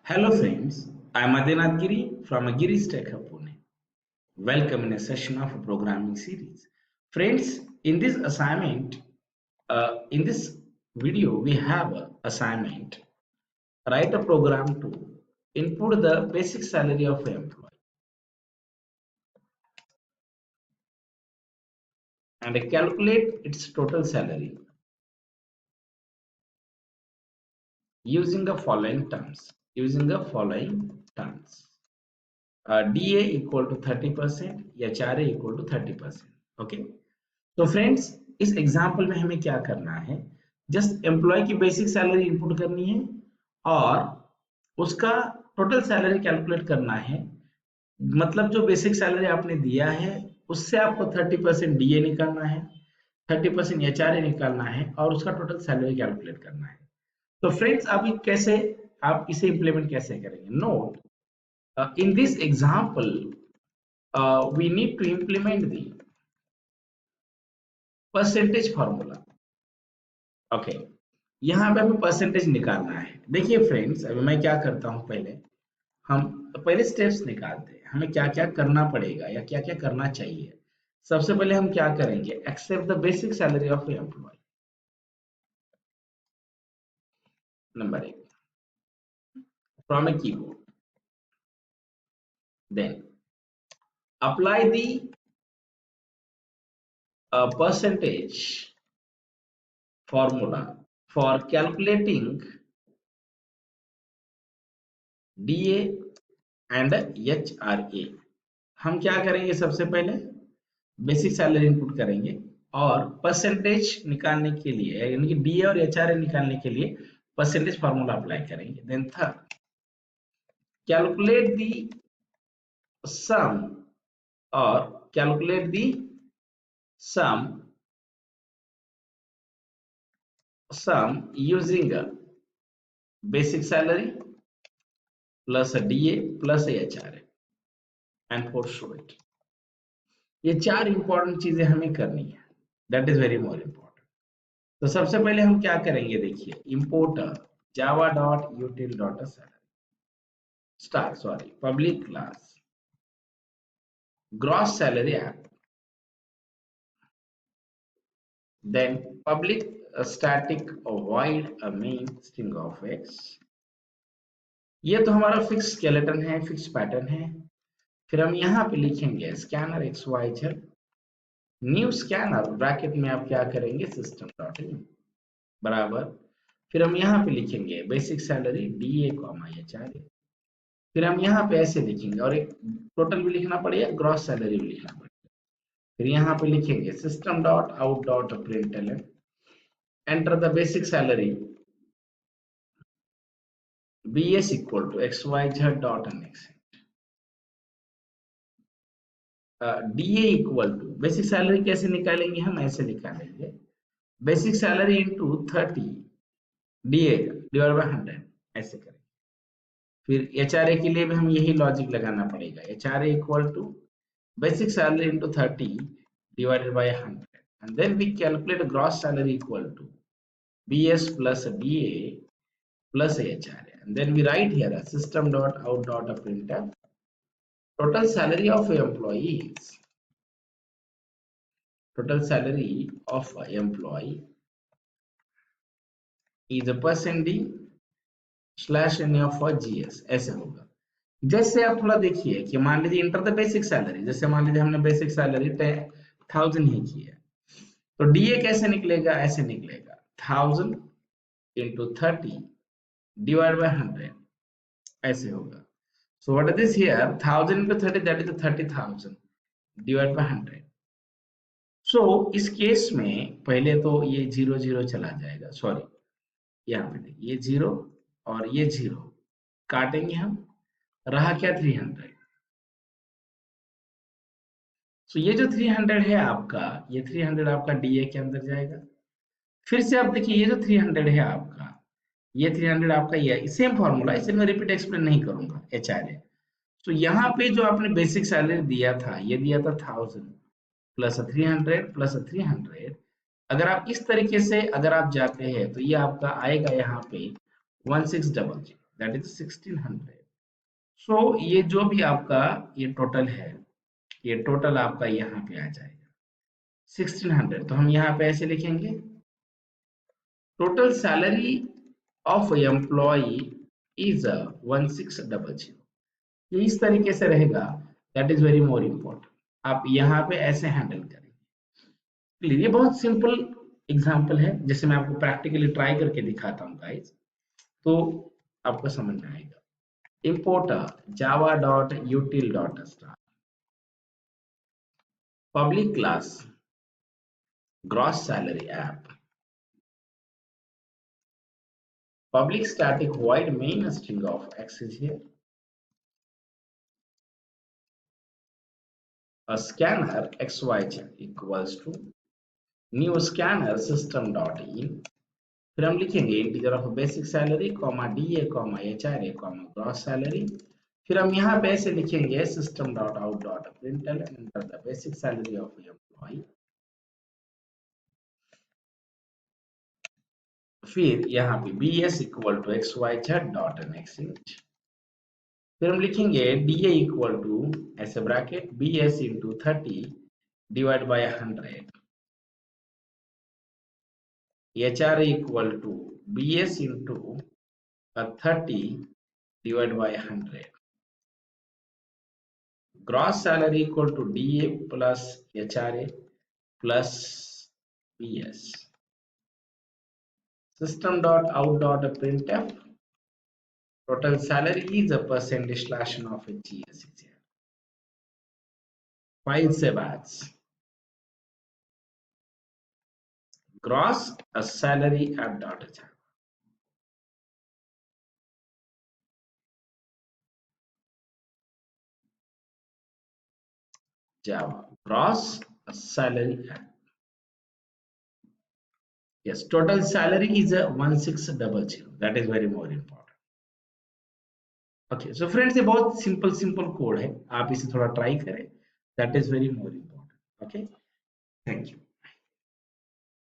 Hello friends, I am Adinath Giri from Giri's Tech Hub Pune. Welcome in a session of a programming series. Friends, in this video, we have a assignment. Write a program to input the basic salary of an employee and calculate its total salary using the following terms. DA equal to 30%, HRA equal to 30%. Okay. तो friends इस example में हमें क्या करना है, just employ की basic salary input करनी है और उसका टोटल सैलरी कैलकुलेट करना है। मतलब जो बेसिक सैलरी आपने दिया है उससे आपको 30% डीए निकालना है, 30% एचआरए निकालना है और उसका टोटल सैलरी कैलकुलेट करना है। तो फ्रेंड्स अभी कैसे आप इसे इंप्लीमेंट कैसे करेंगे? Note, in this example we need to implement the percentage formula. Okay, यहाँ पे हमें परसेंटेज निकालना है। देखिए फ्रेंड्स, अभी मैं क्या करता हूँ, पहले स्टेप्स निकालते हैं, हमें क्या क्या करना पड़ेगा या क्या क्या करना चाहिए। सबसे पहले हम क्या करेंगे, accept the basic salary of employ. Number 1 from a keyboard, then apply the percentage formula for calculating DA and HRA। हम क्या करेंगे, सबसे पहले बेसिक सैलरी इनपुट करेंगे और परसेंटेज निकालने के लिए यानी कि डीए और एचआरए निकालने के लिए परसेंटेज फार्मूला अप्लाई करेंगे। Then third, calculate the sum और calculate the sum using basic salary plus DA plus HRA and four show it. ये चार इंपॉर्टेंट चीजें हमें करनी है, that is very more important. तो सबसे पहले हम क्या करेंगे, देखिए import java.util.salary public class gross salary app, then public static void main string of x। ये तो हमारा फिक्स स्केलेटन है, फिक्स पैटर्न है। फिर हम यहाँ पे लिखेंगे scanner xyz new scanner bracket में आप क्या करेंगे, सिस्टम डॉट इन बराबर। फिर हम यहाँ पे लिखेंगे basic salary DA comma HRA. फिर हम यहाँ पे ऐसे लिखेंगे और एक टोटल भी लिखना पड़ेगा, ग्रॉस सैलरी भी लिखना पड़ेगा। फिर यहाँ पे लिखेंगे system dot out dot println, enter the basic salary bs equal to xyz dot next, DA equal to basic salary कैसे निकालेंगे, हम ऐसे निकालेंगे basic salary into 30 DA divide by 100, ऐसे करेंगे। फिर एचआरए के लिए भी हम यही लॉजिक लगाना पड़ेगा, HRA equal to basic salary into 30 divided by 100, and then we calculate gross salary equal to bs plus da plus hra, and then we write here a system dot out dot printf total salary of employees, total salary of employee is a percent d slash n of gs। ऐसे होगा। जैसे आप थोड़ा देखिए कि मान लीजिए enter the basic salary, जैसे मान लीजिए हमने बेसिक सैलरी 1000 ही की है, तो डीए कैसे निकलेगा, ऐसे निकलेगा 1000 into 30 divided by 100, ऐसे होगा। So what is this here, 1000 into 30, that is 30,000 divided by 100। So इस केस में पहले तो ये 0 0 चला जाएगा, सॉरी यहाँ पे देखिए ये 0 और ये 0 काटेंगे हम, रहा क्या 300। So ये जो 300 है आपका, ये 300 आपका डीए के अंदर जाएगा। फिर से आप देखिए ये जो 300 है आपका, ये 300 आपका, ये सेम फॉर्मूला, इसे मैं रिपीट एक्सप्लेन नहीं करूंगा, एचआरए। तो यहाँ पे जो आपने बेसिक सैलरी दिया था, ये दिया था 1000 प्लस 300 प्लस 300। अगर आप इस तरीके से अगर आप जाते हैं तो ये आपका आएगा यहाँ पे 1600, दैट इज 1600। सो ये जो भी आपका ये टोटल है, ये टोटल आपका यहाँ पे आ जाएगा 1600। तो हम यहाँ पे ऐसे लिखेंगे, total salary of employee is 1600। ये इस तरीके से रहेगा, that is very more important. आप यहाँ पे ऐसे हैंडल करेंगे। ये बहुत सिंपल एग्जांपल है, जैसे मैं आपको प्रैक्टिकली ट्राई करके दिखाता हूँ गाइस, तो आपको समझ में आएगा। importer java.util.star public class gross salary app public static void main string of x is here, a scanner xyz equals to new scanner system dot in। फिर हम लिखेंगे integer of basic salary comma DA comma HRA comma gross salary. फिर हम यहाँ पे ऐसे लिखेंगे system dot out dot println enter the basic salary of employ. फिर यहाँ पे B S equal to X Y Z dot N exchange. फिर हम लिखेंगे डी ए इक्वल टू ऐसे bracket B S into 30 divide by 100, H R equal to B S into 30 divide by 100, gross salary equal to D A plus H R A plus B S. System dot out dot printf total salary is a percentage slash n of GS is here. File save as gross a salary at dot Java gross a salary at, yes, total salary is a 1600, that is very more important। Okay so friends, ये बहुत simple code है, आप इसे थोड़ा try करें, that is very more important. Okay, thank you.